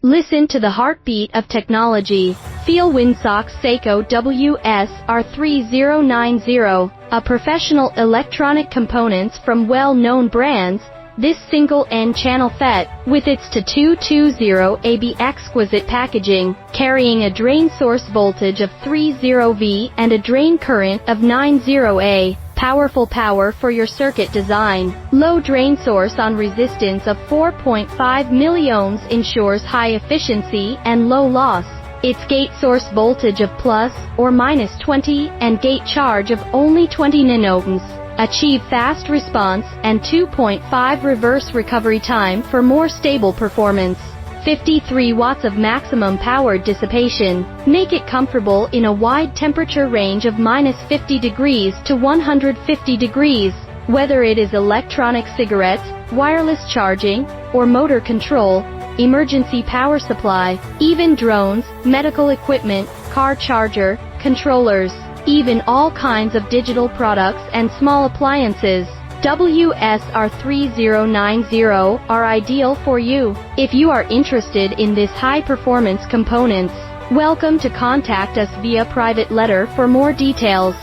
Listen to the heartbeat of technology. Feel Winsock's Seiko WS-R3090, a professional electronic components from well-known brands. This single N-channel FET, with its TO-220-3L exquisite packaging, carrying a drain source voltage of 30V and a drain current of 90A, powerful power for your circuit design. Low drain source on resistance of 4.5 milliohms ensures high efficiency and low loss. Its gate source voltage of plus or minus 20 and gate charge of only 20 nanohms. Achieve fast response and 2.5 reverse recovery time for more stable performance. 53 watts of maximum power dissipation. Make it comfortable in a wide temperature range of -50 degrees to 150 degrees. Whether it is electronic cigarettes, wireless charging, or motor control, emergency power supply, even drones, medical equipment, car charger, controllers, even all kinds of digital products and small appliances, WS-R3090 are ideal for you. If you are interested in this high-performance components, welcome to contact us via private letter for more details.